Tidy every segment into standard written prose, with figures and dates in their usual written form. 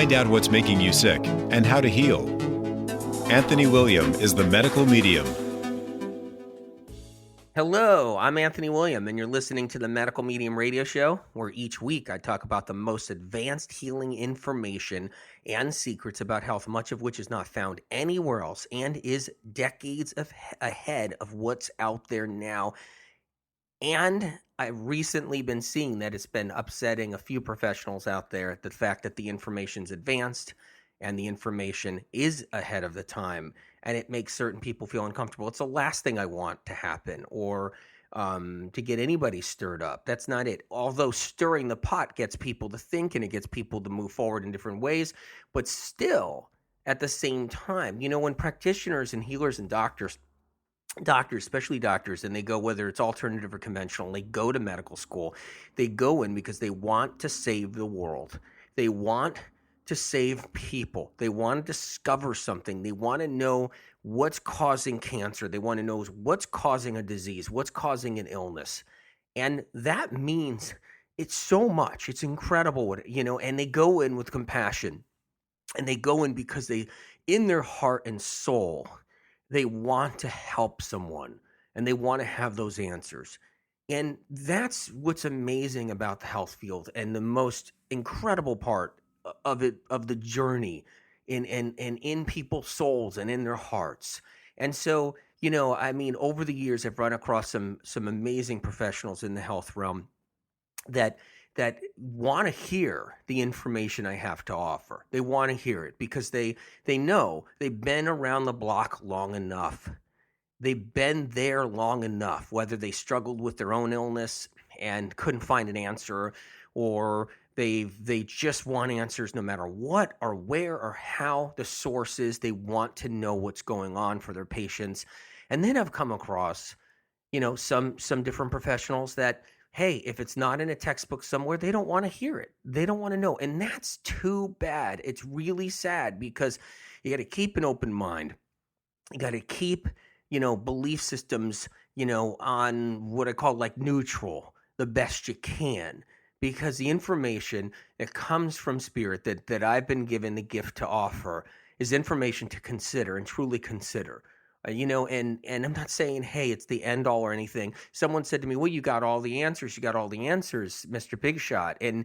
Find out what's making you sick and how to heal. Anthony William is the medical medium. Hello, I'm Anthony William, and you're listening to the Medical Medium Radio Show, where each week I talk about the most advanced healing information and secrets about health, much of which is not found anywhere else and is decades ahead of what's out there now. And I've recently been seeing that it's been upsetting a few professionals out there, the fact that the information's advanced and the information is ahead of the time, and it makes certain people feel uncomfortable. It's the last thing I want to happen, or to get anybody stirred up. That's not it. Although stirring the pot gets people to think and it gets people to move forward in different ways, but still, at the same time, when practitioners and healers and doctors, especially doctors, and they go, whether it's alternative or conventional, they go to medical school, they go in because they want to save the world. They want to save people. They want to discover something. They want to know what's causing cancer. They want to know what's causing a disease, what's causing an illness. And that means it's so much. It's incredible, and they go in with compassion, and they go in because they, in their heart and soul, they want to help someone, and they want to have those answers. And that's what's amazing about the health field, and the most incredible part of it, of the journey in people's souls and in their hearts. And so, over the years, I've run across some amazing professionals in the health realm that want to hear the information I have to offer. They want to hear it because they know they've been around the block long enough. They've been there long enough, whether they struggled with their own illness and couldn't find an answer, or they just want answers no matter what or where or how the source is. They want to know what's going on for their patients. And then I've come across, some different professionals that, hey, if it's not in a textbook somewhere, they don't want to hear it. They don't want to know. And that's too bad. It's really sad, because you got to keep an open mind. You got to keep, belief systems, on what I call like neutral the best you can. Because the information that comes from spirit that I've been given the gift to offer is information to consider and truly consider. And I'm not saying, hey, it's the end all or anything. Someone said to me, well, you got all the answers. You got all the answers, Mr. Big Shot. And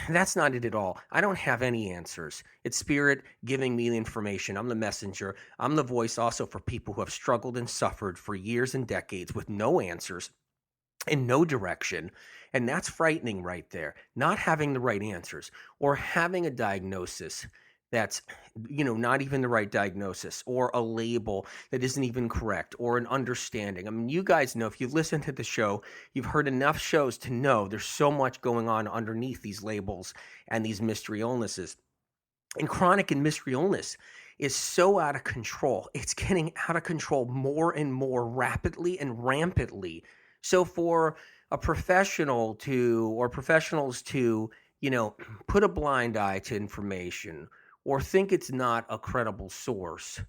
that's not it at all. I don't have any answers. It's spirit giving me the information. I'm the messenger. I'm the voice also for people who have struggled and suffered for years and decades with no answers and no direction. And that's frightening right there. Not having the right answers, or having a diagnosis that's, not even the right diagnosis, or a label that isn't even correct, or an understanding. I mean, you guys know, if you listen to the show, you've heard enough shows to know there's so much going on underneath these labels and these mystery illnesses. And chronic and mystery illness is so out of control. It's getting out of control more and more rapidly and rampantly. So for a professional or professionals to, put a blind eye to information or think it's not a credible source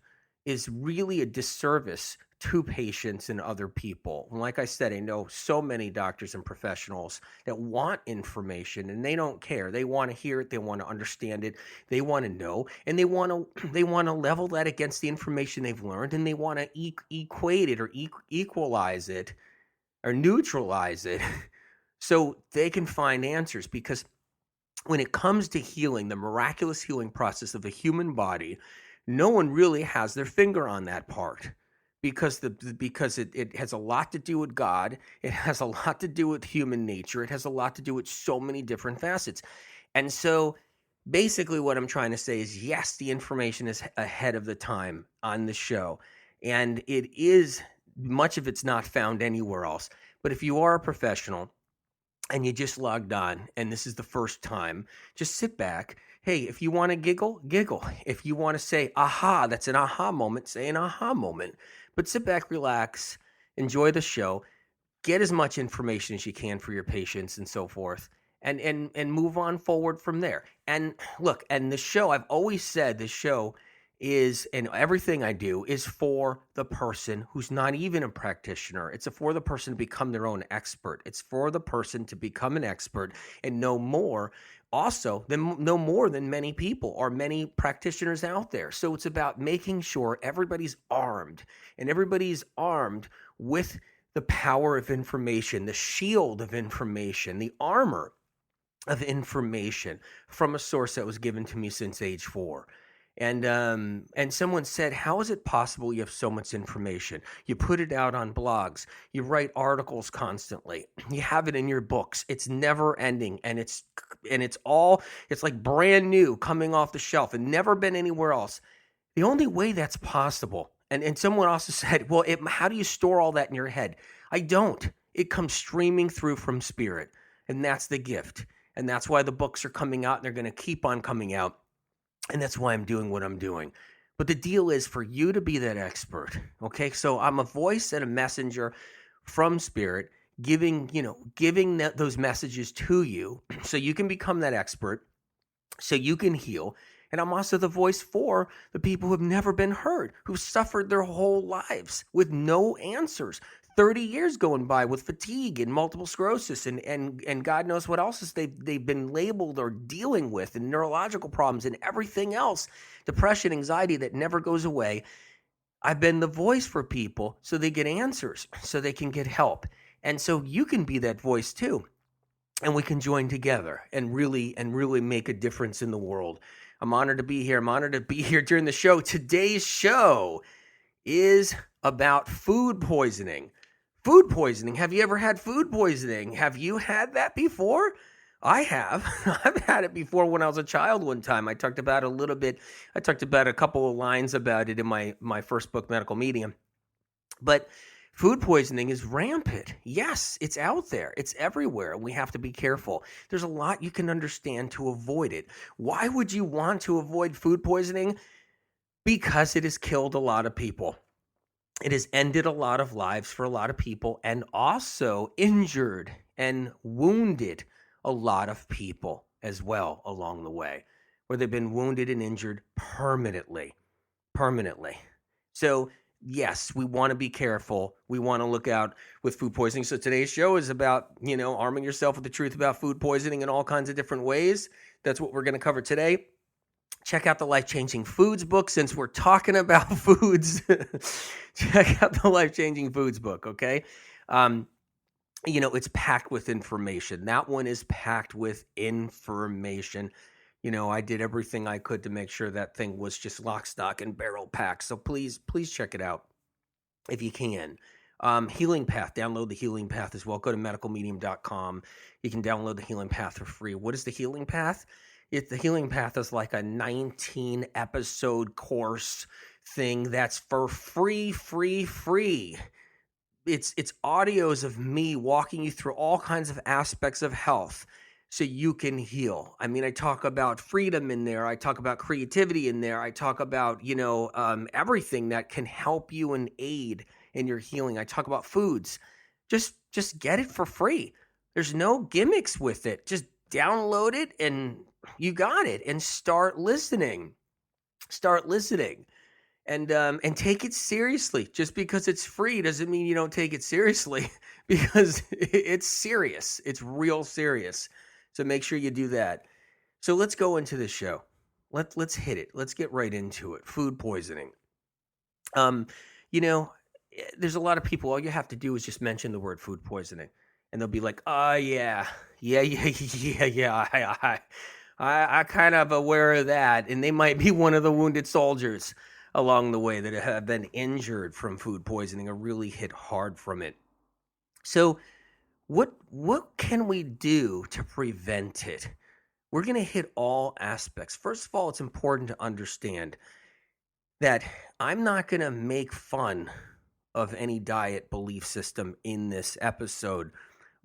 is really a disservice to patients and other people. And like I said, I know so many doctors and professionals that want information, and they don't care. They want to hear it. They want to understand it. They want to know, and they want to level that against the information they've learned, and they want to equate it or equalize it or neutralize it so they can find answers. Because when it comes to healing, the miraculous healing process of the human body, no one really has their finger on that part, because it has a lot to do with God. It has a lot to do with human nature. It has a lot to do with so many different facets. And so basically what I'm trying to say is, yes, the information is ahead of the time on the show, and it is, much of it's not found anywhere else. But if you are a professional and you just logged on and this is the first time, just sit back. Hey, if you want to giggle, giggle. If you want to say, aha, that's an aha moment, say an aha moment. But sit back, relax, enjoy the show, get as much information as you can for your patients and so forth, and move on forward from there. And look, and the show, I've always said the show and everything I do is for the person who's not even a practitioner. It's for the person to become their own expert. It's for the person to become an expert and know more know more than many people or many practitioners out there. So it's about making sure everybody's armed with the power of information, the shield of information, the armor of information from a source that was given to me since age 4. And someone said, how is it possible you have so much information? You put it out on blogs, you write articles constantly, you have it in your books. It's never ending, and it's like brand new coming off the shelf and never been anywhere else. The only way that's possible, and someone also said, well, how do you store all that in your head? I don't. It comes streaming through from spirit, and that's the gift. And that's why the books are coming out, and they're going to keep on coming out. And that's why I'm doing what I'm doing. But the deal is for you to be that expert. Okay. So I'm a voice and a messenger from spirit, giving those messages to you so you can become that expert, so you can heal. And I'm also the voice for the people who have never been heard, who've suffered their whole lives with no answers. 30 years going by with fatigue and multiple sclerosis and God knows what else they've been labeled or dealing with, and neurological problems and everything else, depression, anxiety that never goes away. I've been the voice for people so they get answers, so they can get help. And so you can be that voice too. And we can join together and really make a difference in the world. I'm honored to be here. I'm honored to be here during the show. Today's show is about food poisoning. Food poisoning. Have you ever had food poisoning? Have you had that before? I have. I've had it before when I was a child one time. I talked about a couple of lines about it in my first book, Medical Medium. But food poisoning is rampant. Yes, it's out there. It's everywhere. We have to be careful. There's a lot you can understand to avoid it. Why would you want to avoid food poisoning? Because it has killed a lot of people. It has ended a lot of lives for a lot of people, and also injured and wounded a lot of people as well along the way, where they've been wounded and injured permanently. So yes, we want to be careful. We want to look out with food poisoning. So today's show is about, arming yourself with the truth about food poisoning in all kinds of different ways. That's what we're going to cover today. Check out the Life Changing Foods book. Since we're talking about foods, check out the Life Changing Foods book, okay? It's packed with information. That one is packed with information. I did everything I could to make sure that thing was just lock, stock, and barrel packed. So please check it out if you can. Healing Path, download the Healing Path as well. Go to medicalmedium.com. You can download the Healing Path for free. What is the Healing Path? The Healing Path is like a 19 episode course thing that's for free. It's audios of me walking you through all kinds of aspects of health so you can heal. I mean, I talk about freedom in there. I talk about creativity in there. I talk about, everything that can help you and aid in your healing. I talk about foods. Just get it for free. There's no gimmicks with it. Just download it and you got it, and start listening. And take it seriously. Just because it's free doesn't mean you don't take it seriously, because it's serious. It's real serious. So make sure you do that. So let's go into the show. Let's hit it. Let's get right into it. Food poisoning. There's a lot of people, all you have to do is just mention the word food poisoning, and they'll be like, yeah, I kind of aware of that. And they might be one of the wounded soldiers along the way that have been injured from food poisoning or really hit hard from it. So what can we do to prevent it? We're going to hit all aspects. First of all, it's important to understand that I'm not going to make fun of any diet belief system in this episode,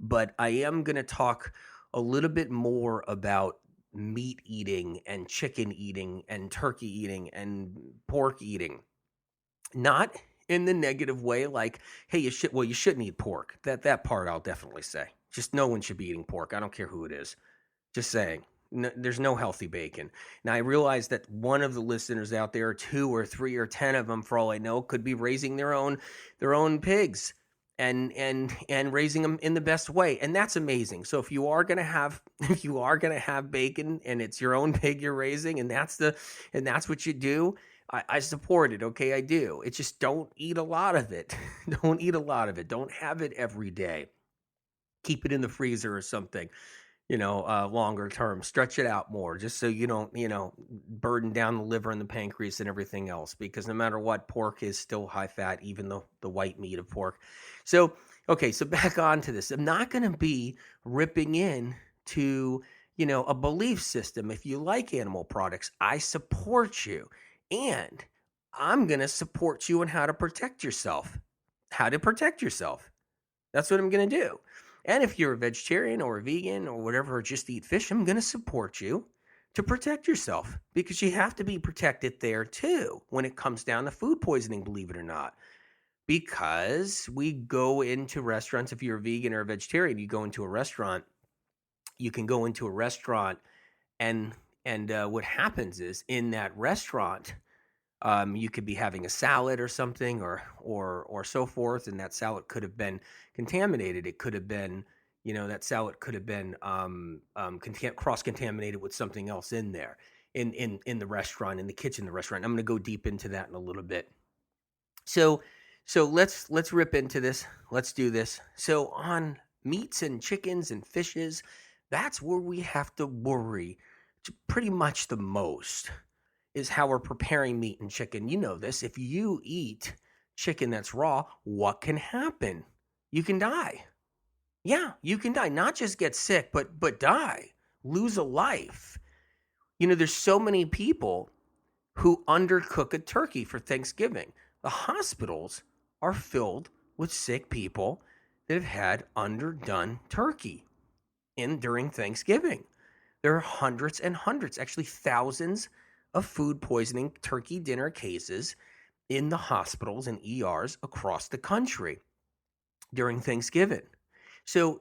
but I am going to talk a little bit more about meat eating and chicken eating and turkey eating and pork eating. Not in the negative way, like, hey, you shouldn't eat pork. That part I'll definitely say. Just no one should be eating pork. I don't care who it is. Just saying. There's no healthy bacon. Now I realize that one of the listeners out there, 2 or 3 or 10 of them, for all I know, could be raising their own pigs and raising them in the best way, and that's amazing. So if you are gonna have if you are gonna have bacon and it's your own pig you're raising, and that's what you do, I support it. Okay, I do. It's just don't eat a lot of it. Don't eat a lot of it. Don't have it every day. Keep it in the freezer or something, longer term. Stretch it out more just so you don't, burden down the liver and the pancreas and everything else, because no matter what, pork is still high fat, even the white meat of pork. So, okay, so back on to this. I'm not going to be ripping in to, a belief system. If you like animal products, I support you. And I'm going to support you on how to protect yourself. How to protect yourself. That's what I'm going to do. And if you're a vegetarian or a vegan or whatever, or just eat fish, I'm going to support you to protect yourself, because you have to be protected there too when it comes down to food poisoning, believe it or not. Because we go into restaurants, if you're a vegan or a vegetarian, you go into a restaurant, you can go into a restaurant and what happens is in that restaurant, you could be having a salad or something or so forth, and that salad could have been contaminated. It could have been, that salad could have been cross-contaminated with something else in there, in the restaurant, in the kitchen, the restaurant. I'm going to go deep into that in a little bit. So let's rip into this. Let's do this. So on meats and chickens and fishes, that's where we have to worry pretty much the most, is how we're preparing meat and chicken. You know this. If you eat chicken that's raw, what can happen? You can die. Yeah, you can die. Not just get sick, but die. Lose a life. There's so many people who undercook a turkey for Thanksgiving. The hospitals are filled with sick people that have had underdone turkey during Thanksgiving. There are hundreds and hundreds, actually thousands of food poisoning turkey dinner cases in the hospitals and ERs across the country during Thanksgiving. So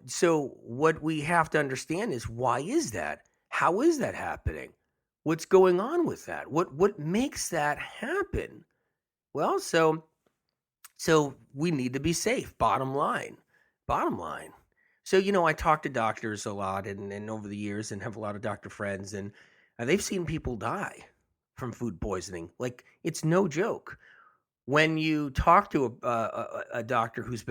what we have to understand is, why is that? How is that happening? What's going on with that? What makes that happen? Well, so we need to be safe. Bottom line. So, I talk to doctors a lot and over the years, and have a lot of doctor friends, and they've seen people die from food poisoning. Like, it's no joke. When you talk to a doctor who's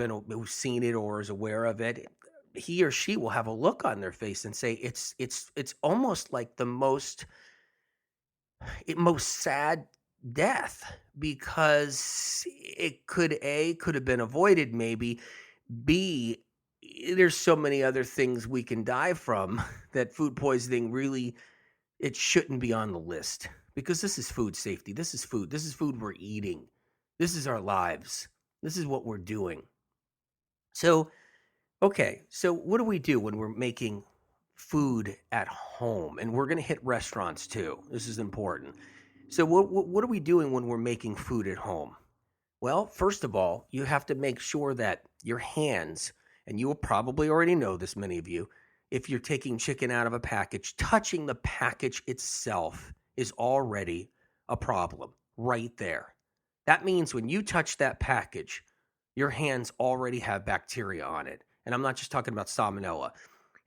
seen it or is aware of it, he or she will have a look on their face and say it's almost like the most sad death, because it could have been avoided, maybe. B, there's so many other things we can die from that food poisoning really, it shouldn't be on the list, because this is food safety. This is food we're eating. This is our lives. This is what we're doing. So, okay, so what do we do when we're making food at home? And we're going to hit restaurants too. This is important. So what are we doing when we're making food at home? Well, first of all, you have to make sure that your hands, and you will probably already know this, many of you, if you're taking chicken out of a package, touching the package itself is already a problem right there. That means when you touch that package, your hands already have bacteria on it. And I'm not just talking about salmonella.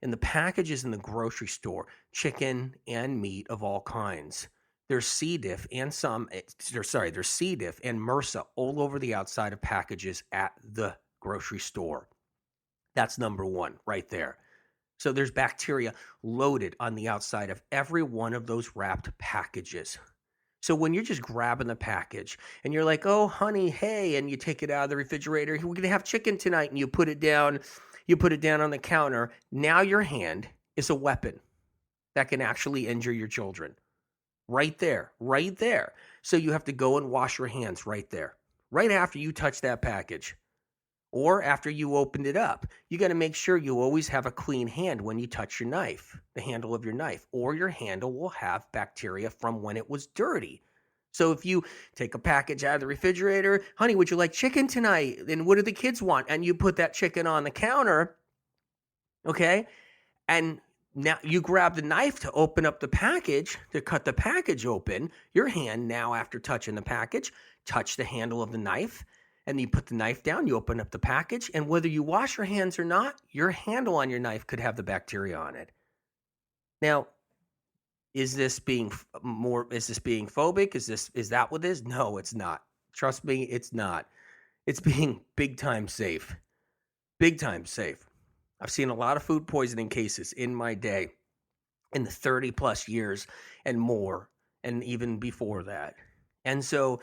In the packages in the grocery store, chicken and meat of all kinds, there's C. diff and there's C. diff and MRSA all over the outside of packages at the grocery store. That's number one right there. So there's bacteria loaded on the outside of every one of those wrapped packages. So when you're just grabbing the package and you're like, oh, honey, hey, and you take it out of the refrigerator, we're going to have chicken tonight, and you put it down on the counter. Now your hand is a weapon that can actually injure your children. Right there. So you have to go and wash your hands right there, right after you touch that package. Or after you opened it up. You got to make sure you always have a clean hand when you touch your knife, the handle of your knife, or your handle will have bacteria from when it was dirty. So if you take a package out of the refrigerator, honey, would you like chicken tonight? And what do the kids want? And you put that chicken on the counter, okay? And now you grab the knife to open up the package, to cut the package open. Your hand now, after touching the package, touch the handle of the knife, and you put the knife down, you open up the package, and whether you wash your hands or not, your handle on your knife could have the bacteria on it. Now, is this being phobic? Is that what it is? No, it's not. Trust me, it's not. It's being big time safe. Big time safe. I've seen a lot of food poisoning cases in my day, in the 30 plus years and more, and even before that. And so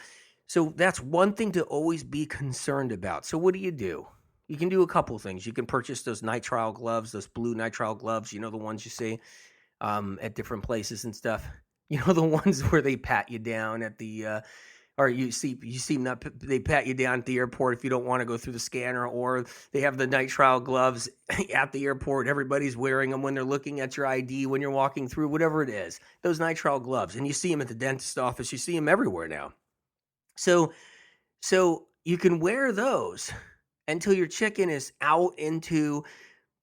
that's one thing to always be concerned about. So what do? You can do a couple of things. You can purchase those nitrile gloves, those blue nitrile gloves, the ones you see at different places and stuff. The ones where they pat you down at the or you see them they pat you down at the airport if you don't want to go through the scanner, or they have the nitrile gloves at the airport. Everybody's wearing them when they're looking at your ID, when you're walking through, whatever it is. Those nitrile gloves, and you see them at the dentist office. You see them everywhere now. So you can wear those until your chicken is out into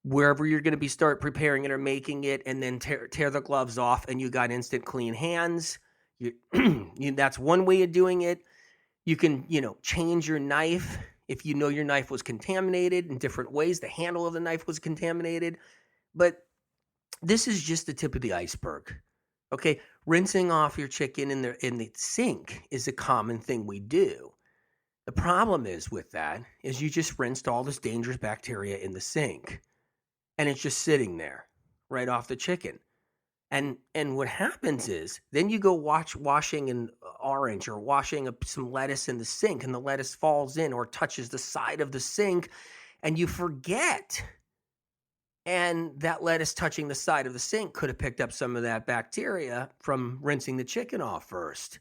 wherever you're going to start preparing it or making it, and then tear the gloves off, and you got instant clean hands. That's one way of doing it. You can, change your knife if you know your knife was contaminated in different ways. The handle of the knife was contaminated, but this is just the tip of the iceberg. Okay, rinsing off your chicken in the sink is a common thing we do. The problem is with that is you just rinsed all this dangerous bacteria in the sink, and it's just sitting there right off the chicken. And what happens is then you go washing an orange or washing some lettuce in the sink, and the lettuce falls in or touches the side of the sink, and you forget. And that lettuce touching the side of the sink could have picked up some of that bacteria from rinsing the chicken off first.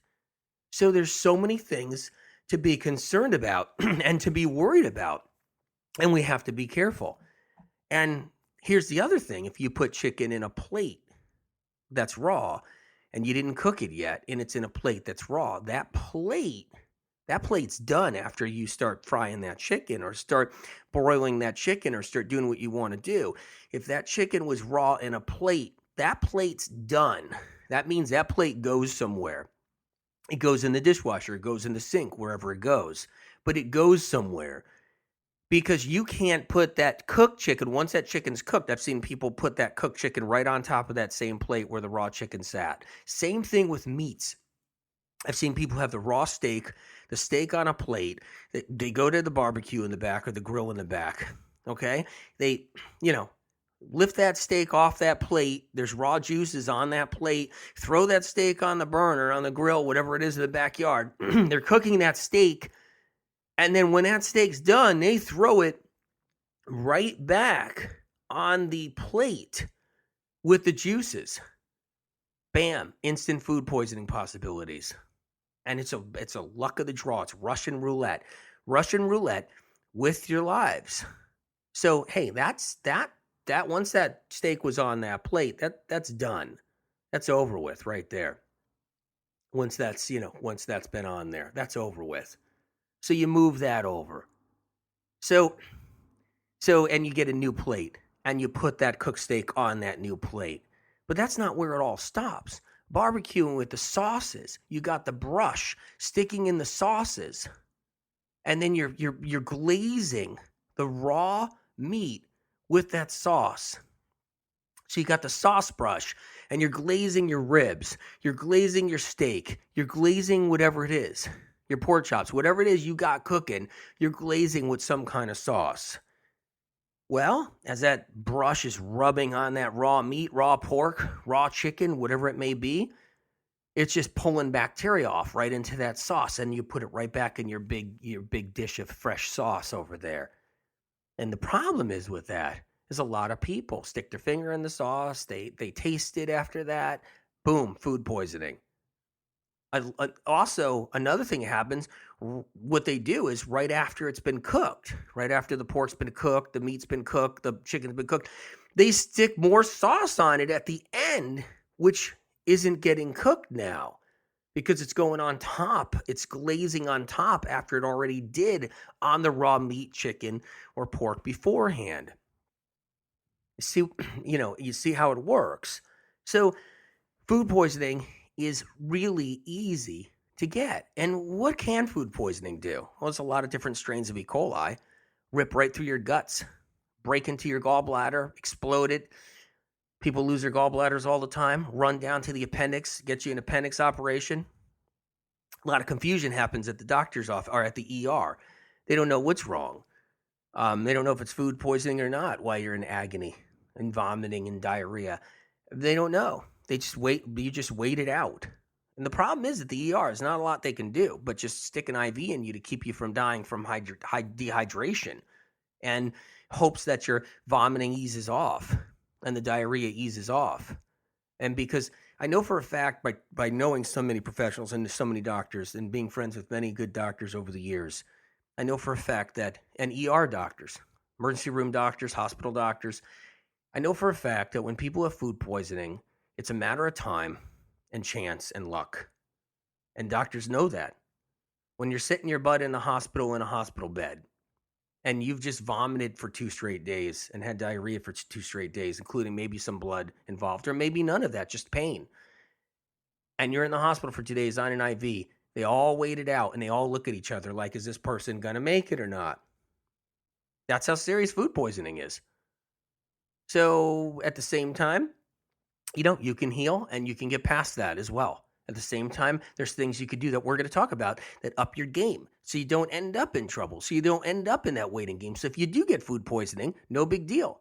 So there's so many things to be concerned about and to be worried about, and we have to be careful. And here's the other thing. If you put chicken in a plate that's raw and you didn't cook it yet, and it's in a plate that's raw, that plate's done after you start frying that chicken or start broiling that chicken or start doing what you want to do. If that chicken was raw in a plate, that plate's done. That means that plate goes somewhere. It goes in the dishwasher, it goes in the sink, wherever it goes, but it goes somewhere. Because you can't put that cooked chicken, once that chicken's cooked, I've seen people put that cooked chicken right on top of that same plate where the raw chicken sat. Same thing with meats. I've seen people have the raw steak, the steak on a plate. They go to the barbecue in the back or the grill in the back, okay? They, lift that steak off that plate. There's raw juices on that plate. Throw that steak on the burner, on the grill, whatever it is in the backyard. They're cooking that steak. And then when that steak's done, they throw it right back on the plate with the juices. Bam, instant food poisoning possibilities. And it's a luck of the draw. It's Russian roulette with your lives. So, hey, that's that once that steak was on that plate, that's done. That's over with right there. Once that's been on there, that's over with. So you move that over. So and you get a new plate and you put that cooked steak on that new plate. But that's not where it all stops. Barbecuing with the sauces. You got the brush sticking in the sauces. And then you're glazing the raw meat with that sauce. So you got the sauce brush and you're glazing your ribs. You're glazing your steak. You're glazing whatever it is. Your pork chops, whatever it is you got cooking, you're glazing with some kind of sauce. Well, as that brush is rubbing on that raw meat, raw pork, raw chicken, whatever it may be, it's just pulling bacteria off right into that sauce, and you put it right back in your big dish of fresh sauce over there. And the problem is with that is a lot of people stick their finger in the sauce, they taste it after that, boom, food poisoning. Also, another thing that happens, what they do is right after it's been cooked, right after the pork's been cooked, the meat's been cooked, the chicken's been cooked, they stick more sauce on it at the end, which isn't getting cooked now because it's going on top. It's glazing on top after it already did on the raw meat, chicken, or pork beforehand. See, you see how it works. So food poisoning is really easy to get. And what can food poisoning do? Well, it's a lot of different strains of E. coli rip right through your guts, break into your gallbladder, explode it. People lose their gallbladders all the time, run down to the appendix, get you an appendix operation. A lot of confusion happens at the doctor's office or at the ER. They don't know what's wrong. They don't know if it's food poisoning or not while you're in agony and vomiting and diarrhea. They don't know. They just wait. You just wait it out. And the problem is at the ER, there's not a lot they can do, but just stick an IV in you to keep you from dying from dehydration and hopes that your vomiting eases off and the diarrhea eases off. And because I know for a fact by knowing so many professionals and so many doctors and being friends with many good doctors over the years, I know for a fact that, and ER doctors, emergency room doctors, hospital doctors, I know for a fact that when people have food poisoning, it's a matter of time and chance and luck. And doctors know that. When you're sitting your butt in a hospital bed, and you've just vomited for 2 straight days and had diarrhea for 2 straight days, including maybe some blood involved, or maybe none of that, just pain. And you're in the hospital for 2 days on an IV. They all wait it out and they all look at each other like, is this person going to make it or not? That's how serious food poisoning is. So at the same time, you can heal and you can get past that as well. At the same time, there's things you could do that we're going to talk about that up your game so you don't end up in trouble, so you don't end up in that waiting game. So if you do get food poisoning, no big deal.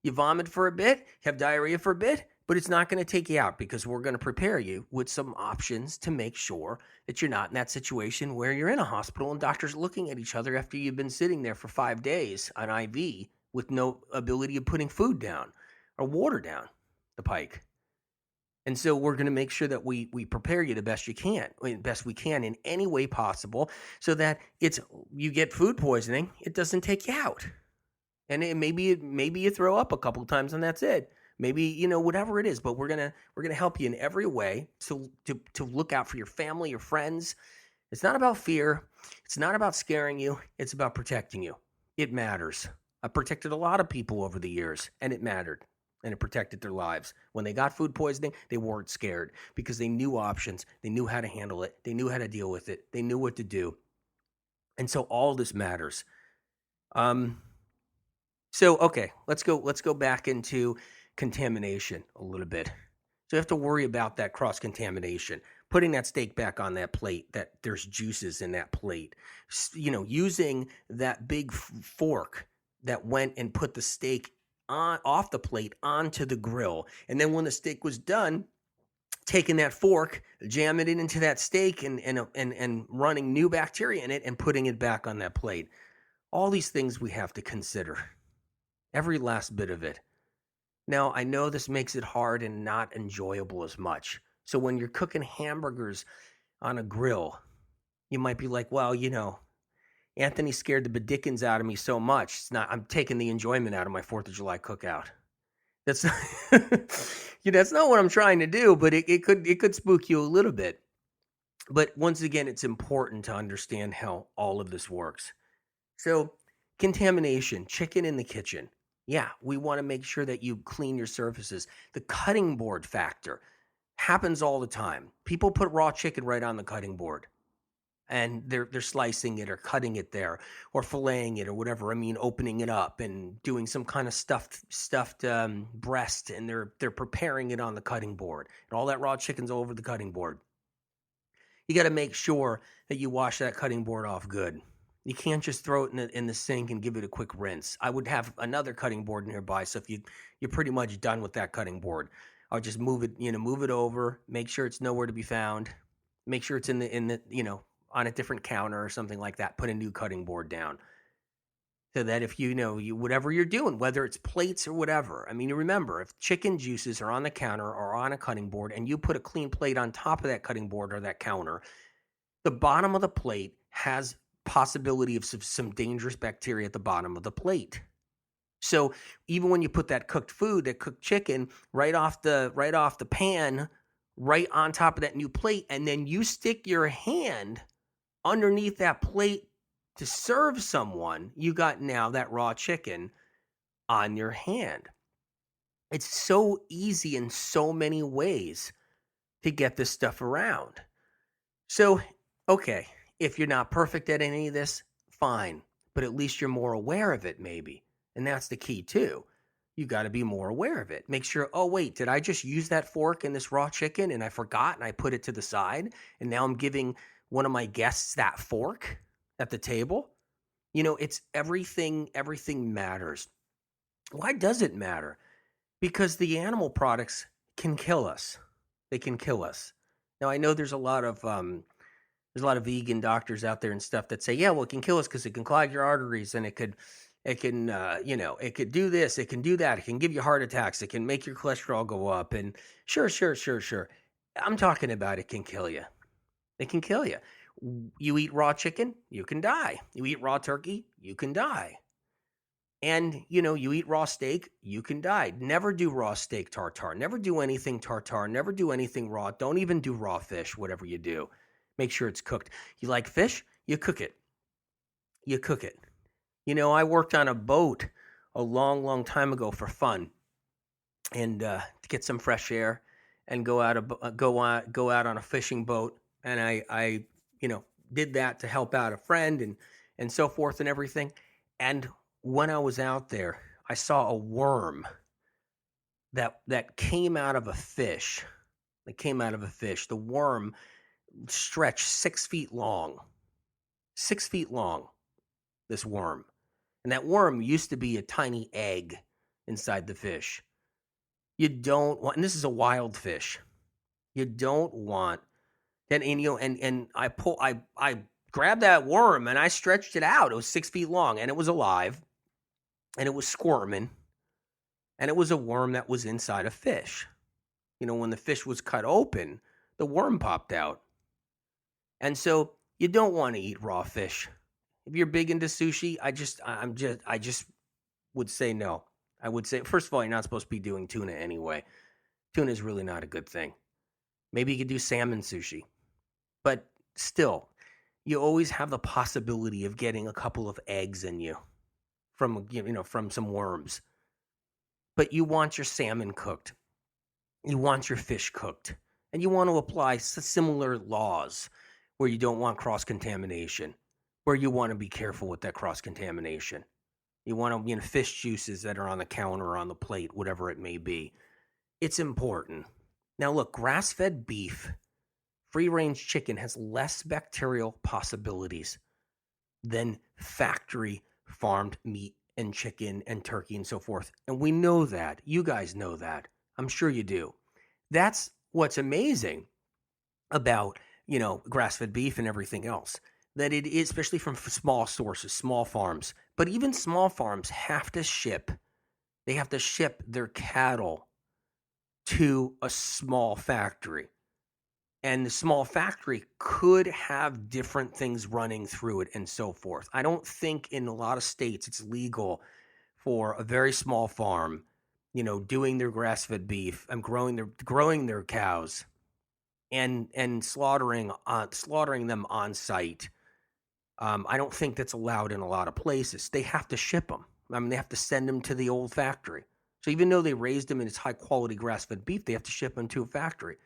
You vomit for a bit, have diarrhea for a bit, but it's not going to take you out because we're going to prepare you with some options to make sure that you're not in that situation where you're in a hospital and doctors looking at each other after you've been sitting there for 5 days on IV with no ability of putting food down or water down the pike. And so we're going to make sure that we prepare you the best we can in any way possible so that you get food poisoning, it doesn't take you out. And maybe you throw up a couple of times and that's it. Maybe, whatever it is, but we're going to help you in every way to look out for your family, your friends. It's not about fear. It's not about scaring you. It's about protecting you. It matters. I've protected a lot of people over the years and it mattered. And it protected their lives. When they got food poisoning, they weren't scared because they knew options. They knew how to handle it. They knew how to deal with it. They knew what to do. And so all this matters. Okay, let's go back into contamination a little bit. So you have to worry about that cross-contamination, putting that steak back on that plate, that there's juices in that plate, using that big fork that went and put the steak off the plate onto the grill. And then when the steak was done, taking that fork, jamming it into that steak and running new bacteria in it and putting it back on that plate. All these things we have to consider. Every last bit of it. Now, I know this makes it hard and not enjoyable as much. So when you're cooking hamburgers on a grill, you might be like, well, Anthony scared the bedickens out of me so much. I'm taking the enjoyment out of my 4th of July cookout. That's that's not what I'm trying to do, but it could spook you a little bit. But once again, it's important to understand how all of this works. So contamination, chicken in the kitchen. Yeah, we want to make sure that you clean your surfaces. The cutting board factor happens all the time. People put raw chicken right on the cutting board. And they're slicing it or cutting it there or filleting it or whatever. I mean, opening it up and doing some kind of stuffed breast, and they're preparing it on the cutting board. And all that raw chicken's all over the cutting board. You got to make sure that you wash that cutting board off good. You can't just throw it in the sink and give it a quick rinse. I would have another cutting board nearby, so if you're pretty much done with that cutting board, I'll just move it over. Make sure it's nowhere to be found. Make sure it's in the on a different counter or something like that. Put a new cutting board down so that if whatever you're doing, whether it's plates or whatever. I mean, remember, if chicken juices are on the counter or on a cutting board and you put a clean plate on top of that cutting board or that counter, the bottom of the plate has possibility of some dangerous bacteria at the bottom of the plate. So even when you put that cooked chicken right off the pan, right on top of that new plate, and then you stick your hand underneath that plate to serve someone, you got now that raw chicken on your hand. It's so easy in so many ways to get this stuff around. So, okay, if you're not perfect at any of this, fine, but at least you're more aware of it, maybe. And that's the key, too. You got to be more aware of it. Make sure, oh, wait, did I just use that fork in this raw chicken and I forgot and I put it to the side? And now I'm giving one of my guests that fork at the table? It's everything matters. Why does it matter? Because the animal products can kill us. They can kill us. Now I know there's a lot of vegan doctors out there and stuff that say, yeah, well, it can kill us because it can clog your arteries and it could do this, it can do that, it can give you heart attacks, it can make your cholesterol go up. And sure. I'm talking about it can kill you. It can kill you. You eat raw chicken, you can die. You eat raw turkey, you can die. And, you eat raw steak, you can die. Never do raw steak tartare. Never do anything tartare. Never do anything raw. Don't even do raw fish, whatever you do. Make sure it's cooked. You like fish? You cook it. You cook it. I worked on a boat a long, long time ago for fun and to get some fresh air and go out on a fishing boat. And I did that to help out a friend and so forth and everything. And when I was out there, I saw a worm that came out of a fish. The worm stretched 6 feet long. 6 feet long, this worm. And that worm used to be a tiny egg inside the fish. You don't want, and this is a wild fish. You don't want, and I grabbed that worm and I stretched it out. It was 6 feet long and it was alive and it was squirming. And it was a worm that was inside a fish. When the fish was cut open, the worm popped out. And so you don't want to eat raw fish. If you're big into sushi, I just would say no. I would say, first of all, you're not supposed to be doing tuna anyway. Tuna is really not a good thing. Maybe you could do salmon sushi. But still, you always have the possibility of getting a couple of eggs in you from some worms. But you want your salmon cooked. You want your fish cooked. And you want to apply similar laws where you don't want cross-contamination, where you want to be careful with that cross-contamination. You want to, fish juices that are on the counter or on the plate, whatever it may be. It's important. Now look, grass-fed beef, free-range chicken has less bacterial possibilities than factory farmed meat and chicken and turkey and so forth. And we know that. You guys know that. I'm sure you do. That's what's amazing about, grass-fed beef and everything else. That it is, especially from small sources, small farms. But even small farms have to ship. They have to ship their cattle to a small factory. And the small factory could have different things running through it and so forth. I don't think in a lot of states it's legal for a very small farm, doing their grass-fed beef and growing their cows and slaughtering them on site. I don't think that's allowed in a lot of places. They have to ship them. They have to send them to the old factory. So even though they raised them in its high-quality grass-fed beef, they have to ship them to a factory.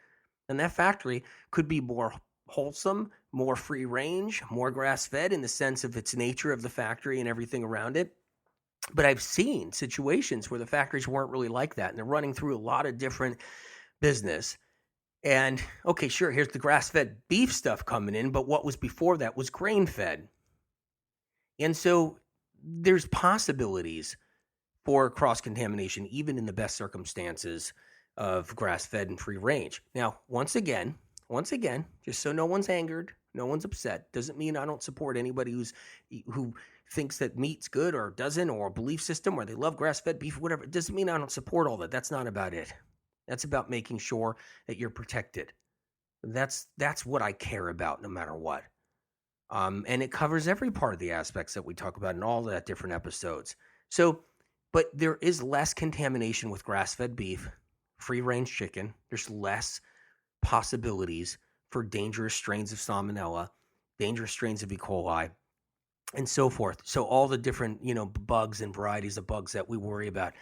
And that factory could be more wholesome, more free-range, more grass-fed in the sense of its nature of the factory and everything around it. But I've seen situations where the factories weren't really like that, and they're running through a lot of different business. And, okay, sure, here's the grass-fed beef stuff coming in, but what was before that was grain-fed. And so there's possibilities for cross-contamination, even in the best circumstances of grass-fed and free-range. Now, once again, just so no one's angered, no one's upset, doesn't mean I don't support anybody who thinks that meat's good or doesn't, or a belief system, or they love grass-fed beef, whatever. It doesn't mean I don't support all that. That's not about it. That's about making sure that you're protected. That's what I care about no matter what. And it covers every part of the aspects that we talk about in all that different episodes. So, but there is less contamination with grass-fed beef, free-range chicken. There's less possibilities for dangerous strains of salmonella, dangerous strains of E. coli, and so forth. So all the different, bugs and varieties of bugs that we worry about.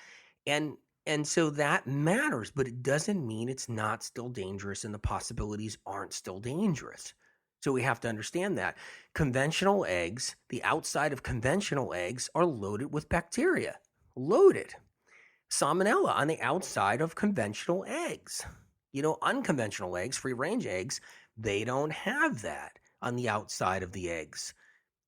And And so that matters, but it doesn't mean it's not still dangerous and the possibilities aren't still dangerous. So we have to understand that. Conventional eggs, the outside of conventional eggs, are loaded with bacteria. Loaded. Salmonella on the outside of conventional eggs. Unconventional eggs, free range eggs, they don't have that on the outside of the eggs.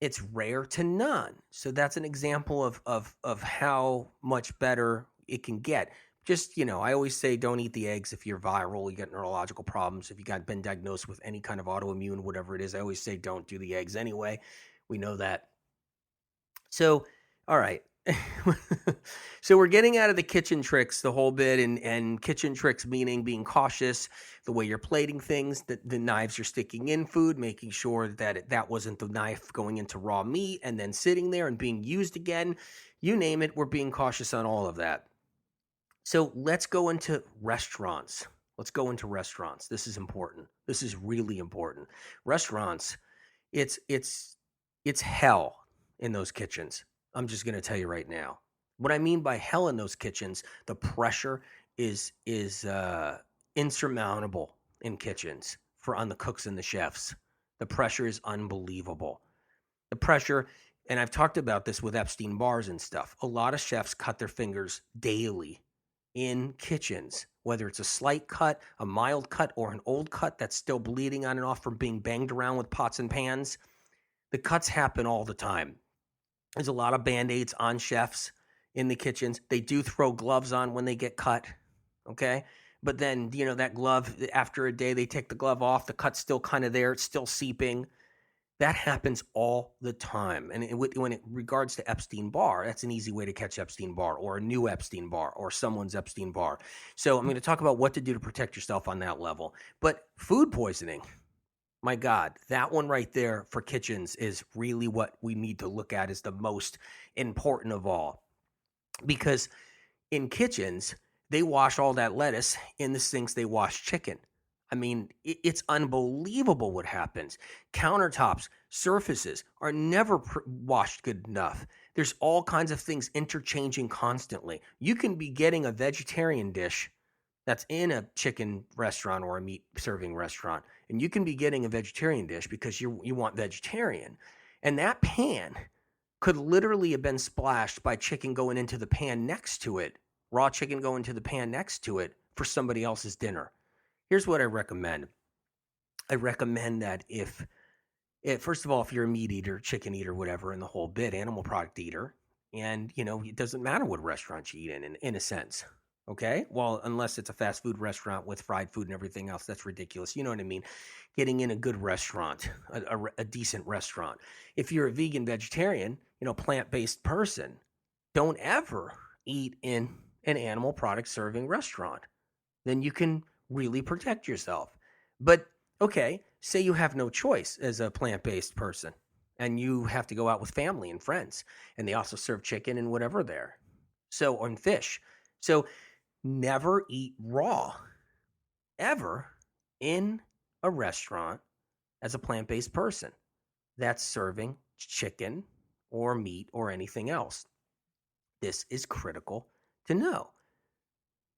It's rare to none. So that's an example of how much better it can get. Just, I always say don't eat the eggs if you're viral, you got neurological problems, if you got been diagnosed with any kind of autoimmune, whatever it is. I always say don't do the eggs anyway. We know that. So, all right. So we're getting out of the kitchen tricks the whole bit, and kitchen tricks meaning being cautious, the way you're plating things, the knives you're sticking in food, making sure that that wasn't the knife going into raw meat and then sitting there and being used again. You name it, we're being cautious on all of that. So let's go into restaurants. This is important. This is really important. Restaurants, it's hell in those kitchens. I'm just going to tell you right now. What I mean by hell in those kitchens, the pressure is insurmountable in kitchens on the cooks and the chefs. The pressure is unbelievable. The pressure, and I've talked about this with Epstein bars and stuff. A lot of chefs cut their fingers daily in kitchens, whether it's a slight cut, a mild cut, or an old cut that's still bleeding on and off from being banged around with pots and pans. The cuts happen all the time. There's a lot of Band-Aids on chefs in the kitchens. They do throw gloves on when they get cut, okay? But then, that glove, after a day, they take the glove off. The cut's still kind of there. It's still seeping. That happens all the time. And when it regards to Epstein-Barr, that's an easy way to catch Epstein-Barr or a new Epstein-Barr or someone's Epstein-Barr. So I'm going to talk about what to do to protect yourself on that level. But food poisoning, my God, that one right there for kitchens is really what we need to look at as the most important of all. Because in kitchens, they wash all that lettuce in the sinks they wash chicken. I mean, it's unbelievable what happens. Countertops, surfaces are never washed good enough. There's all kinds of things interchanging constantly. You can be getting a vegetarian dish that's in a chicken restaurant or a meat serving restaurant, and you can be getting a vegetarian dish because you want vegetarian. And that pan could literally have been splashed by chicken going into the pan next to it, raw chicken going into the pan next to it for somebody else's dinner. Here's what I recommend. I recommend that if first of all, if you're a meat eater, chicken eater, whatever, in the whole bit, animal product eater, and, it doesn't matter what restaurant you eat in a sense. Okay? Well, unless it's a fast food restaurant with fried food and everything else, that's ridiculous. You know what I mean? Getting in a good restaurant, a decent restaurant. If you're a vegan, vegetarian, plant-based person, don't ever eat in an animal product serving restaurant. Then you can really protect yourself. But, okay, say you have no choice as a plant-based person and you have to go out with family and friends and they also serve chicken and whatever there. So, and fish. So, never eat raw, ever, in a restaurant as a plant-based person that's serving chicken or meat or anything else. This is critical to know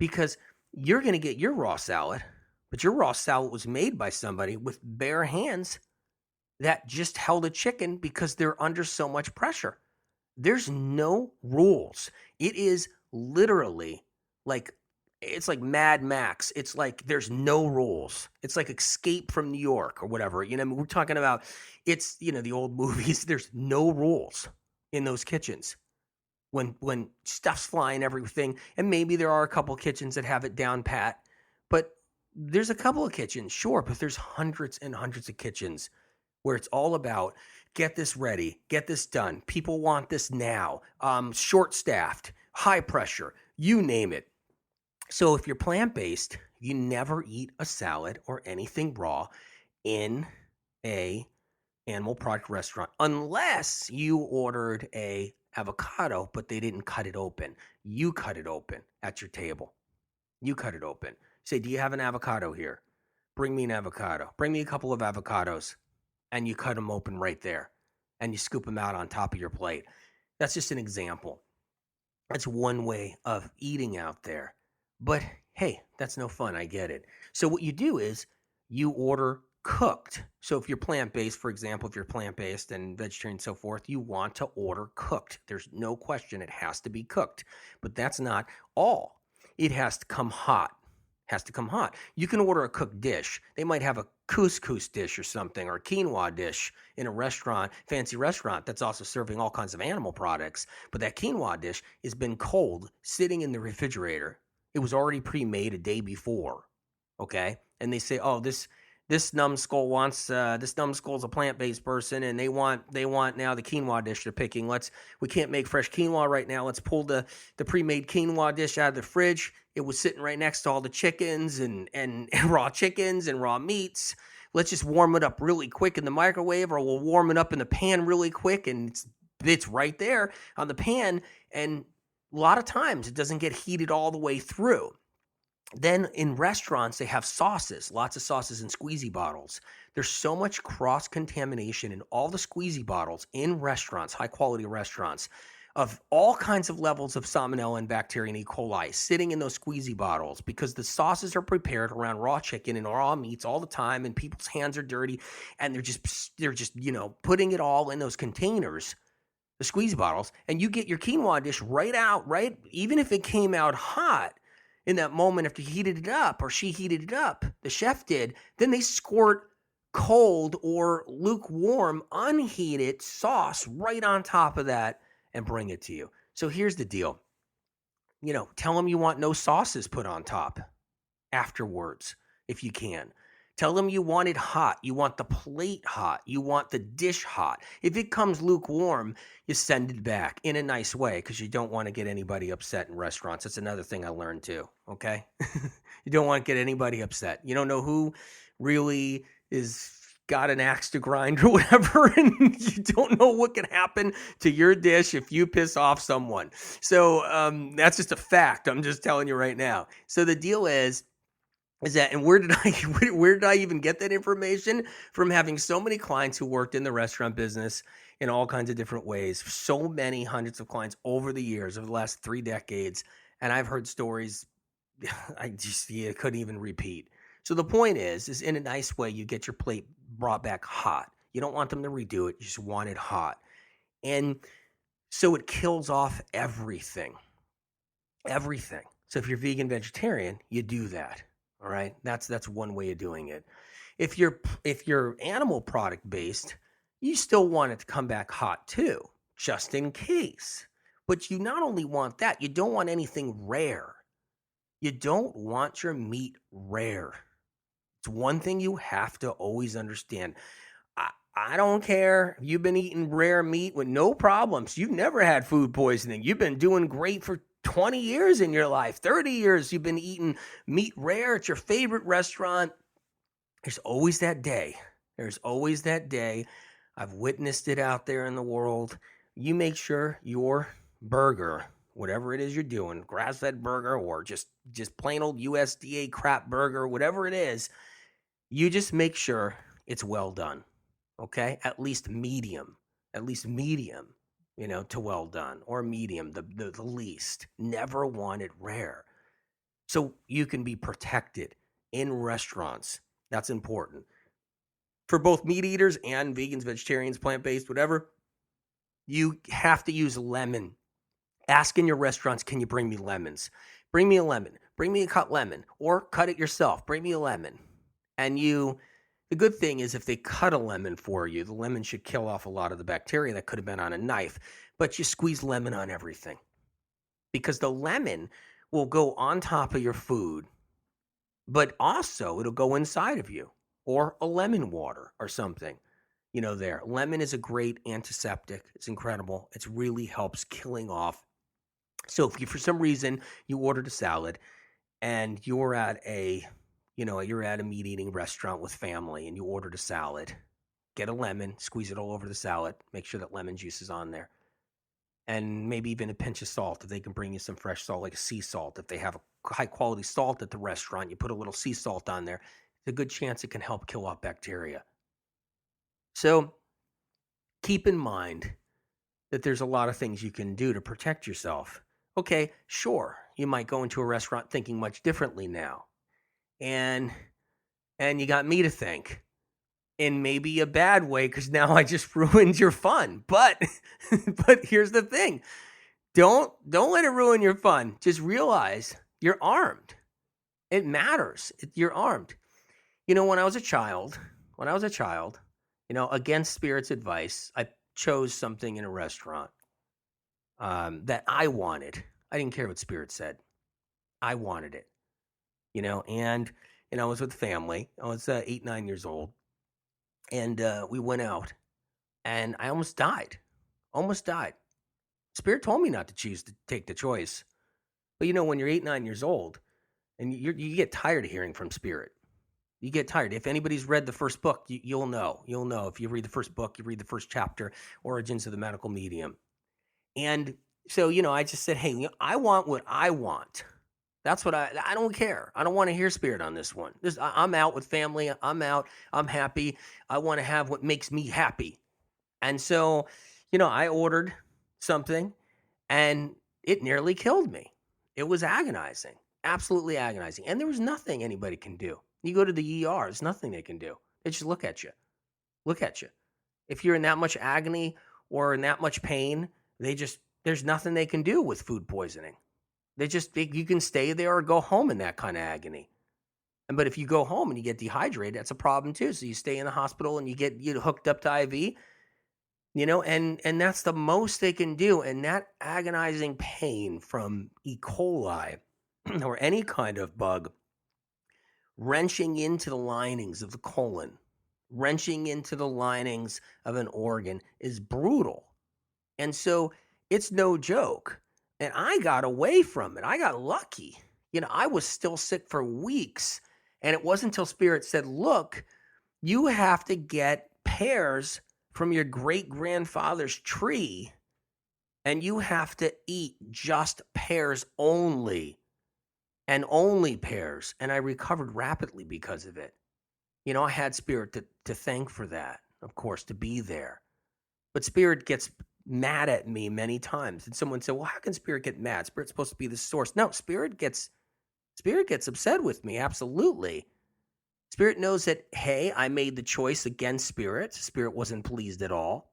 because you're going to get your raw salad, but your raw salad was made by somebody with bare hands that just held a chicken because they're under so much pressure. There's no rules. It is literally it's like Mad Max. It's like there's no rules. It's like Escape from New York or whatever. We're talking about it's, the old movies. There's no rules in those kitchens. When stuff's flying, everything, and maybe there are a couple kitchens that have it down pat, but there's a couple of kitchens, sure, but there's hundreds and hundreds of kitchens where it's all about get this ready, get this done. People want this now. Short-staffed, high pressure, you name it. So if you're plant-based, you never eat a salad or anything raw in a animal product restaurant unless you ordered a avocado, but they didn't cut it open. You cut it open at your table. You cut it open. Say, do you have an avocado here? Bring me an avocado. Bring me a couple of avocados. And you cut them open right there. And you scoop them out on top of your plate. That's just an example. That's one way of eating out there. But hey, that's no fun. I get it. So what you do is you order cooked. So if you're plant-based, for example, if you're plant-based and vegetarian and so forth, you want to order cooked. There's no question it has to be cooked. But that's not all. It has to come hot. Has to come hot. You can order a cooked dish. They might have a couscous dish or something, or a quinoa dish in a restaurant, fancy restaurant that's also serving all kinds of animal products. But that quinoa dish has been cold, sitting in the refrigerator. It was already pre-made a day before. Okay, and they say, oh, this numbskull wants this numbskull's a plant-based person, and they want now the quinoa dish they're picking. We can't make fresh quinoa right now. Let's pull the pre-made quinoa dish out of the fridge. It was sitting right next to all the chickens and raw chickens and raw meats. Let's just warm it up really quick in the microwave, or we'll warm it up in the pan really quick, and it's right there on the pan. And a lot of times it doesn't get heated all the way through. Then in restaurants, they have sauces, lots of sauces in squeezy bottles. There's so much cross-contamination in all the squeezy bottles in restaurants, high-quality restaurants, of all kinds of levels of salmonella and bacteria and E. coli sitting in those squeezy bottles because the sauces are prepared around raw chicken and raw meats all the time, and people's hands are dirty, and they're just putting it all in those containers, the squeezy bottles, and you get your quinoa dish right, even if it came out hot. In that moment, after he heated it up, or she heated it up, the chef did, then they squirt cold or lukewarm, unheated sauce right on top of that and bring it to you. So here's the deal. Tell them you want no sauces put on top afterwards, if you can. Tell them you want it hot. You want the plate hot. You want the dish hot. If it comes lukewarm, you send it back in a nice way because you don't want to get anybody upset in restaurants. That's another thing I learned too, okay? You don't want to get anybody upset. You don't know who really is got an axe to grind or whatever, and you don't know what can happen to your dish if you piss off someone. So that's just a fact. I'm just telling you right now. So the deal is that, and where did I even get that information? From having so many clients who worked in the restaurant business in all kinds of different ways, so many hundreds of clients over the years, over the last 3 decades, and I've heard stories you couldn't even repeat. So the point is in a nice way, you get your plate brought back hot. You don't want them to redo it. You just want it hot. And so it kills off everything. Everything. So if you're vegan, vegetarian, you do that. All right, that's one way of doing it. If you're animal product based, you still want it to come back hot too, just in case. But you not only want that, you don't want anything rare. You don't want your meat rare. It's one thing you have to always understand. I don't care if you've been eating rare meat with no problems. You've never had food poisoning. You've been doing great for 20 years in your life, 30 years. You've been eating meat rare at your favorite restaurant. There's always that day. There's always that day. I've witnessed it out there in the world. You make sure your burger, whatever it is you're doing, grass-fed burger or just plain old USDA crap burger, whatever it is, you just make sure it's well done. Okay? At least medium, to well done, or medium, the least. Never want it rare. So you can be protected in restaurants. That's important. For both meat eaters and vegans, vegetarians, plant-based, whatever, you have to use lemon. Ask in your restaurants, can you bring me lemons? Bring me a lemon. Bring me a cut lemon, or cut it yourself. Bring me a lemon. And the good thing is if they cut a lemon for you, the lemon should kill off a lot of the bacteria that could have been on a knife. But you squeeze lemon on everything because the lemon will go on top of your food, but also it'll go inside of you, or a lemon water or something, there. Lemon is a great antiseptic. It's incredible. It really helps killing off. So if for some reason you ordered a salad and you're at a meat eating restaurant with family and you ordered a salad, get a lemon, squeeze it all over the salad, make sure that lemon juice is on there. And maybe even a pinch of salt if they can bring you some fresh salt, like sea salt. If they have a high quality salt at the restaurant, you put a little sea salt on there. It's a good chance it can help kill off bacteria. So keep in mind that there's a lot of things you can do to protect yourself. Okay, sure, you might go into a restaurant thinking much differently now. And you got me to think in maybe a bad way, because now I just ruined your fun. But but here's the thing. Don't let it ruin your fun. Just realize you're armed. It matters. You're armed. When I was a child, against Spirit's advice, I chose something in a restaurant that I wanted. I didn't care what Spirit said. I wanted it, and I was with family. I was 8, 9 years old, and we went out, and I almost died. Spirit told me not to choose to take the choice. But when you're 8, 9 years old, and you get tired of hearing from Spirit. You get tired. If anybody's read the first book, you'll know. You'll know. If you read the first book, you read the first chapter, Origins of the Medical Medium. And so, I just said, hey, I want what I want. That's what I don't care. I don't want to hear Spirit on this one. I'm out with family. I'm out. I'm happy. I want to have what makes me happy. And so, I ordered something and it nearly killed me. It was agonizing, absolutely agonizing. And there was nothing anybody can do. You go to the ER, there's nothing they can do. They just look at you. If you're in that much agony or in that much pain, there's nothing they can do with food poisoning. You can stay there or go home in that kind of agony. But if you go home and you get dehydrated, that's a problem too. So you stay in the hospital and you get hooked up to IV, and that's the most they can do. And that agonizing pain from E. coli or any kind of bug wrenching into the linings of the colon, wrenching into the linings of an organ is brutal. And so it's no joke. And I got away from it. I got lucky. I was still sick for weeks. And it wasn't until Spirit said, look, you have to get pears from your great-grandfather's tree, and you have to eat just pears only, and only pears. And I recovered rapidly because of it. I had Spirit to thank for that, of course, to be there. But Spirit gets mad at me many times. And someone said, well, how can Spirit get mad? Spirit's supposed to be the source. No, Spirit gets upset with me, absolutely. Spirit knows that, hey, I made the choice against Spirit. Spirit wasn't pleased at all.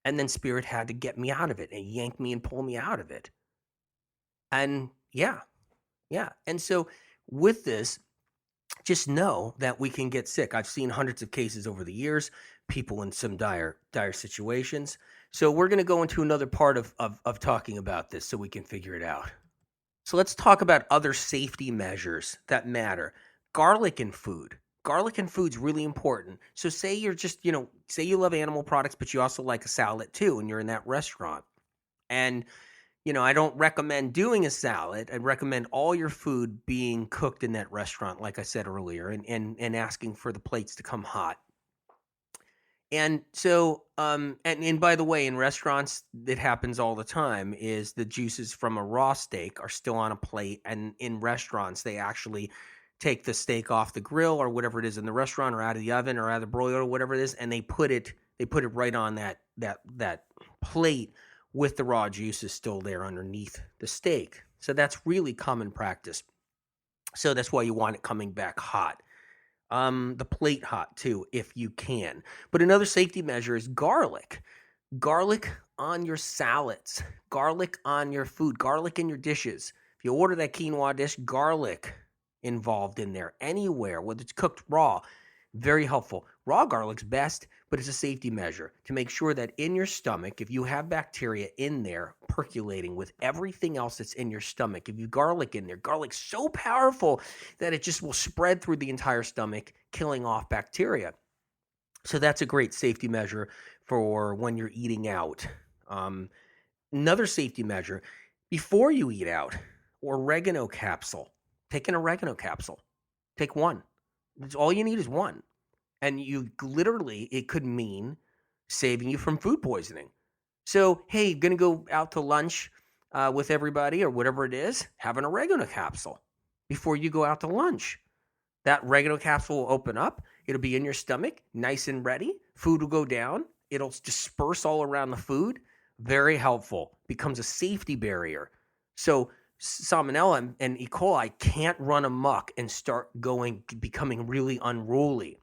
And then Spirit had to get me out of it and yank me and pull me out of it. And yeah. And so with this, just know that we can get sick. I've seen hundreds of cases over the years, people in some dire situations. So we're going to go into another part of talking about this so we can figure it out. So let's talk about other safety measures that matter. Garlic in food. Garlic in food's really important. So say you're just, say you love animal products, but you also like a salad too, and you're in that restaurant. And, I don't recommend doing a salad. I'd recommend all your food being cooked in that restaurant, like I said earlier, and asking for the plates to come hot. And so, and by the way, in restaurants, it happens all the time, is the juices from a raw steak are still on a plate. And in restaurants, they actually take the steak off the grill or whatever it is in the restaurant, or out of the oven or out of the broiler or whatever it is, and they put it right on that plate with the raw juices still there underneath the steak. So that's really common practice. So that's why you want it coming back hot. The plate hot too, if you can. But another safety measure is garlic. Garlic on your salads, garlic on your food, garlic in your dishes. If you order that quinoa dish, garlic involved in there anywhere, whether it's cooked raw, very helpful. Raw garlic's best, but it's a safety measure to make sure that in your stomach, if you have bacteria in there percolating with everything else that's in your stomach, if you garlic in there, garlic's so powerful that it just will spread through the entire stomach, killing off bacteria. So that's a great safety measure for when you're eating out. Another safety measure, before you eat out, oregano capsule. Take an oregano capsule. Take one. All you need is one. And it could mean saving you from food poisoning. So, hey, going to go out to lunch with everybody or whatever it is, have an oregano capsule before you go out to lunch. That oregano capsule will open up. It'll be in your stomach, nice and ready. Food will go down. It'll disperse all around the food. Very helpful. Becomes a safety barrier. So Salmonella and E. coli can't run amok and start becoming really unruly.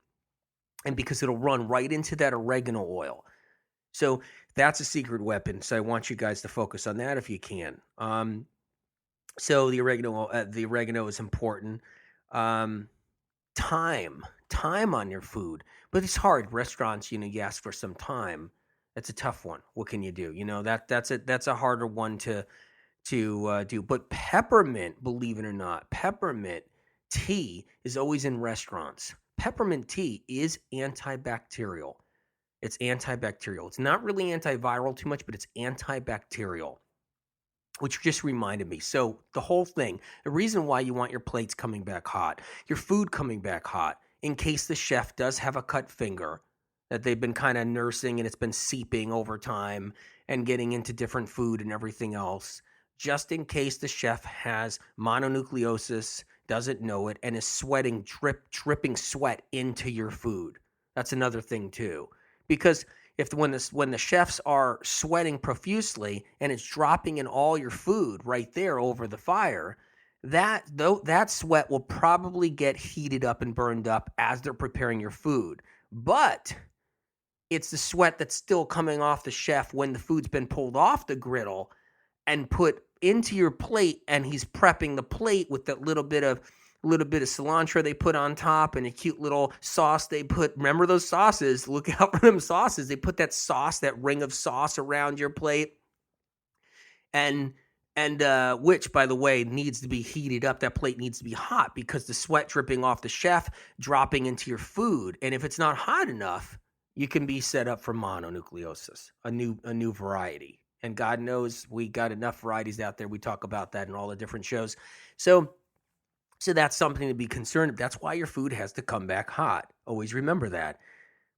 And because it'll run right into that oregano oil. So that's a secret weapon. So I want you guys to focus on that if you can. So the oregano is important. Time on your food, but it's hard. Restaurants, you ask for some time. That's a tough one. What can you do? That's a harder one to do. But peppermint, believe it or not, peppermint tea is always in restaurants. Peppermint tea is antibacterial. It's antibacterial. It's not really antiviral too much, but it's antibacterial, which just reminded me. So the whole thing, the reason why you want your plates coming back hot, your food coming back hot, in case the chef does have a cut finger that they've been kind of nursing and it's been seeping over time and getting into different food and everything else, just in case the chef has mononucleosis, doesn't know it, and is sweating, dripping sweat into your food. That's another thing too. Because when the chefs are sweating profusely and it's dropping in all your food right there over the fire, that sweat will probably get heated up and burned up as they're preparing your food. But it's the sweat that's still coming off the chef when the food's been pulled off the griddle and put into your plate, and he's prepping the plate with that little bit of cilantro they put on top and a cute little sauce they put. Remember those sauces? Look out for them sauces. They put that sauce, that ring of sauce around your plate, and which, by the way, needs to be heated up. That plate needs to be hot because the sweat dripping off the chef dropping into your food. And if it's not hot enough, you can be set up for mononucleosis, a new variety. And God knows we got enough varieties out there. We talk about that in all the different shows. So that's something to be concerned of. That's why your food has to come back hot. Always remember that.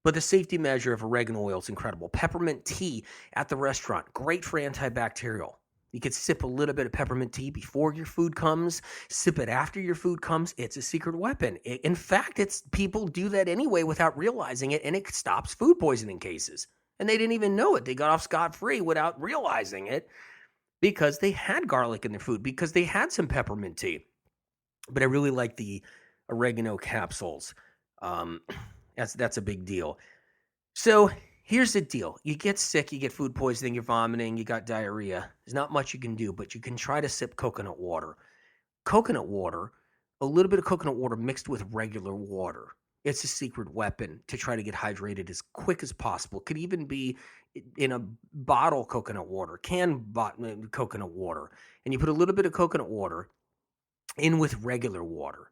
But the safety measure of oregano oil is incredible. Peppermint tea at the restaurant, great for antibacterial. You could sip a little bit of peppermint tea before your food comes, sip it after your food comes. It's a secret weapon. In fact, people do that anyway without realizing it, and it stops food poisoning cases. And they didn't even know it. They got off scot-free without realizing it because they had garlic in their food, because they had some peppermint tea. But I really like the oregano capsules. That's a big deal. So here's the deal. You get sick, you get food poisoning, you're vomiting, you got diarrhea. There's not much you can do, but you can try to sip coconut water. Coconut water, a little bit of coconut water mixed with regular water. It's a secret weapon to try to get hydrated as quick as possible. Could even be in a bottle coconut water, canned coconut water. And you put a little bit of coconut water in with regular water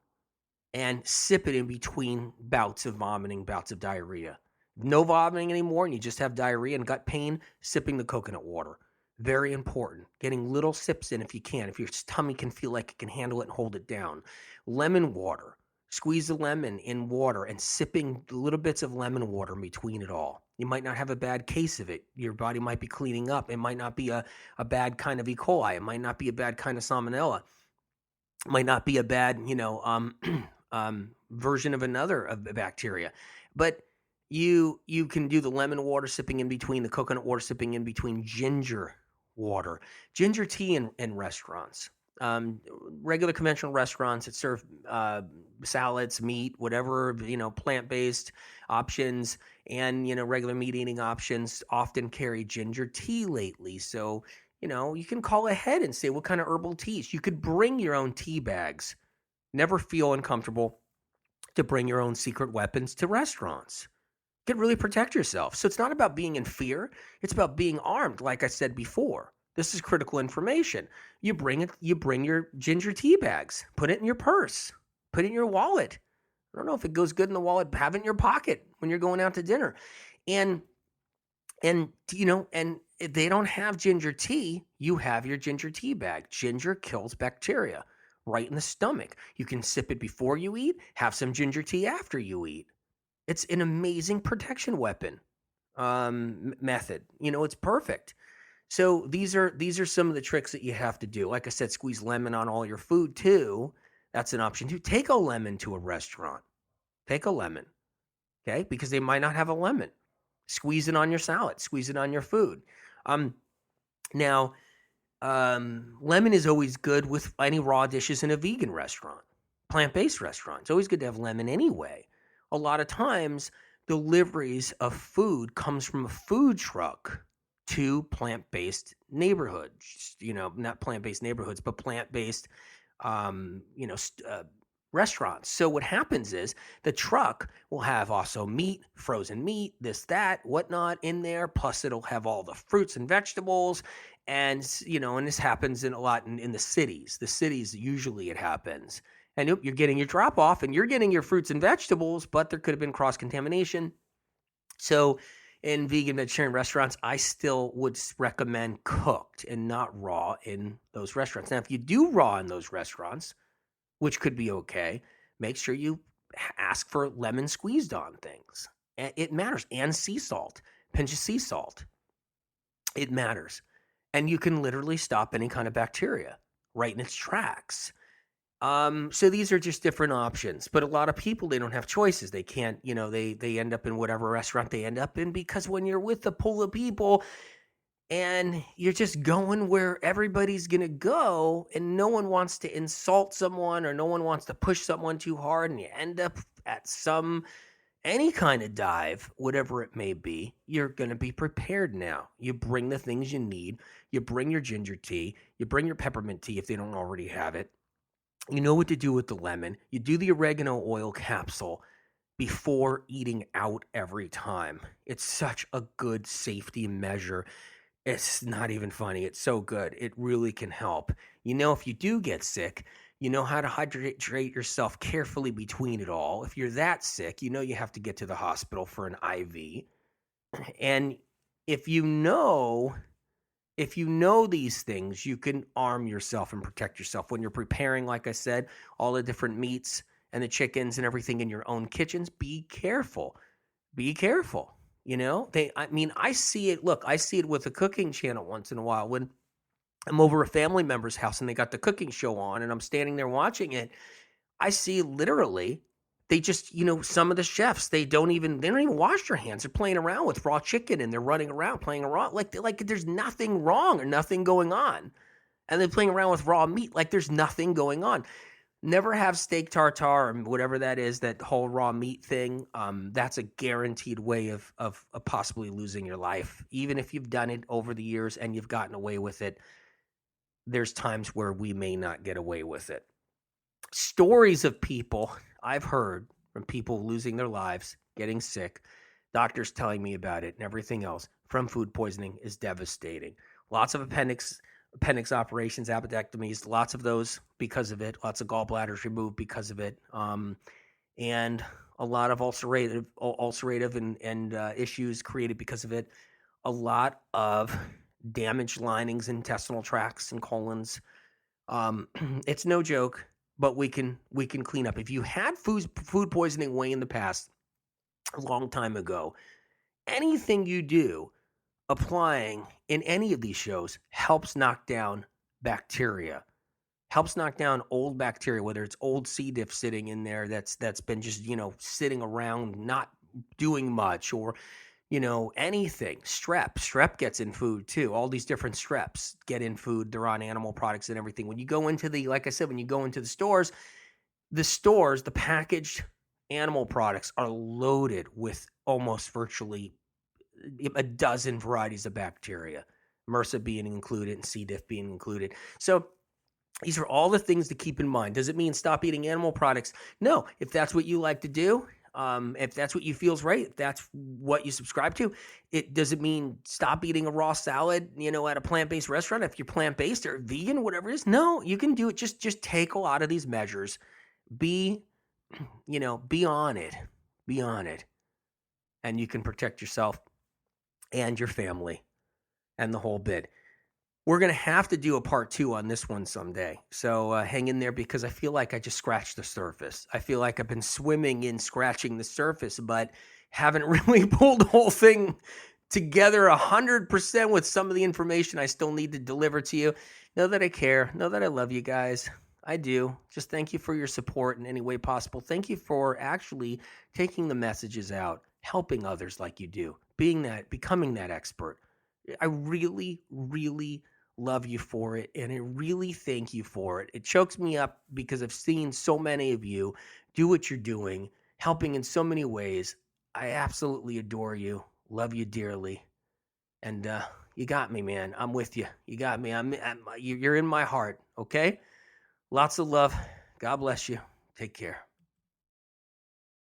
and sip it in between bouts of vomiting, bouts of diarrhea. No vomiting anymore, and you just have diarrhea and gut pain, sipping the coconut water. Very important. Getting little sips in if you can, if your tummy can feel like it can handle it and hold it down. Lemon water. Squeeze the lemon in water and sipping little bits of lemon water in between it all. You might not have a bad case of it. Your body might be cleaning up. It might not be a bad kind of E. coli. It might not be a bad kind of salmonella. It might not be a bad, version of another of the bacteria. But you can do the lemon water sipping in between, the coconut water sipping in between, ginger water. Ginger tea in restaurants. Regular conventional restaurants that serve salads, meat, whatever, plant-based options and, regular meat eating options often carry ginger tea lately. So, you can call ahead and say what kind of herbal teas. You could bring your own tea bags. Never feel uncomfortable to bring your own secret weapons to restaurants. You can really protect yourself. So it's not about being in fear. It's about being armed, like I said before. This is critical information. You bring your ginger tea bags. Put it in your purse. Put it in your wallet. I don't know if it goes good in the wallet. Have it in your pocket when you're going out to dinner. And if they don't have ginger tea, you have your ginger tea bag. Ginger kills bacteria right in the stomach. You can sip it before you eat, have some ginger tea after you eat. It's an amazing protection weapon method. It's perfect. So these are some of the tricks that you have to do. Like I said, squeeze lemon on all your food too. That's an option too. Take a lemon to a restaurant. Take a lemon, okay? Because they might not have a lemon. Squeeze it on your salad. Squeeze it on your food. Now, Lemon is always good with any raw dishes in a vegan restaurant, plant-based restaurant. It's always good to have lemon anyway. A lot of times, deliveries of food comes from a food truck to plant-based neighborhoods. Not plant-based neighborhoods, but plant-based, um, you know, st- uh, restaurants. So what happens is the truck will have also meat, frozen meat, this, that, whatnot in there. Plus, it'll have all the fruits and vegetables. And this happens in a lot in the cities. The cities, usually it happens. And you're getting your drop off and you're getting your fruits and vegetables, but there could have been cross contamination. So in vegan vegetarian restaurants, I still would recommend cooked and not raw in those restaurants. Now, if you do raw in those restaurants, which could be okay, make sure you ask for lemon squeezed on things. It matters. And sea salt, pinch of sea salt. It matters. And you can literally stop any kind of bacteria right in its tracks. So these are just different options, but a lot of people, they don't have choices. They can't, they end up in whatever restaurant they end up in, because when you're with a pool of people and you're just going where everybody's going to go and no one wants to insult someone or no one wants to push someone too hard, and you end up at any kind of dive, whatever it may be, you're going to be prepared now. You bring the things you need. You bring your ginger tea. You bring your peppermint tea if they don't already have it. You know what to do with the lemon. You do the oregano oil capsule before eating out every time. It's such a good safety measure. It's not even funny. It's so good. It really can help. If you do get sick, you know how to hydrate yourself carefully between it all. If you're that sick, you have to get to the hospital for an IV. And if you know these things, you can arm yourself and protect yourself when you're preparing, like I said, all the different meats and the chickens and everything in your own kitchens. Be careful. Be careful. I see it. Look, I see it with a cooking channel once in a while when I'm over a family member's house and they got the cooking show on and I'm standing there watching it. I see literally they just, some of the chefs, they don't even wash their hands. They're playing around with raw chicken and they're running around playing around like there's nothing wrong or nothing going on. And they're playing around with raw meat like there's nothing going on. Never have steak tartare or whatever that is, that whole raw meat thing. That's a guaranteed way of possibly losing your life. Even if you've done it over the years and you've gotten away with it, there's times where we may not get away with it. Stories of people I've heard from people losing their lives, getting sick, doctors telling me about it, and everything else from food poisoning is devastating. Lots of appendix operations, appendectomies, lots of those because of it. Lots of gallbladders removed because of it, and a lot of ulcerative and issues created because of it. A lot of damaged linings, intestinal tracts, and colons. It's no joke, but we can clean up. If you had food poisoning way in the past, a long time ago, anything you do applying in any of these shows helps knock down bacteria, helps knock down old bacteria, whether it's old C. diff sitting in there that's been just, sitting around not doing much, or anything. Strep gets in food too. All these different streps get in food. They're on animal products and everything. When you go into when you go into the stores, the packaged animal products are loaded with almost virtually a dozen varieties of bacteria, MRSA being included and C. diff being included. So these are all the things to keep in mind. Does it mean stop eating animal products? No. If that's what you like to do, if that's what you feels right, if that's what you subscribe to, it doesn't mean stop eating a raw salad, at a plant-based restaurant. If you're plant-based or vegan, whatever it is, no, you can do it. Just take a lot of these measures. Be on it, and you can protect yourself and your family and the whole bit. We're going to have to do a part 2 on this one someday. So hang in there, because I feel like I just scratched the surface. I feel like I've been swimming in scratching the surface, but haven't really pulled the whole thing together 100% with some of the information I still need to deliver to you. Know that I care. Know that I love you guys. I do. Just thank you for your support in any way possible. Thank you for actually taking the messages out, helping others like you do, becoming that expert. I really, really love you for it, and I really thank you for it. It chokes me up because I've seen so many of you do what you're doing, helping in so many ways. I absolutely adore you, love you dearly, and you got me, man. I'm with you. You got me. You're in my heart. Okay. Lots of love. God bless you. Take care.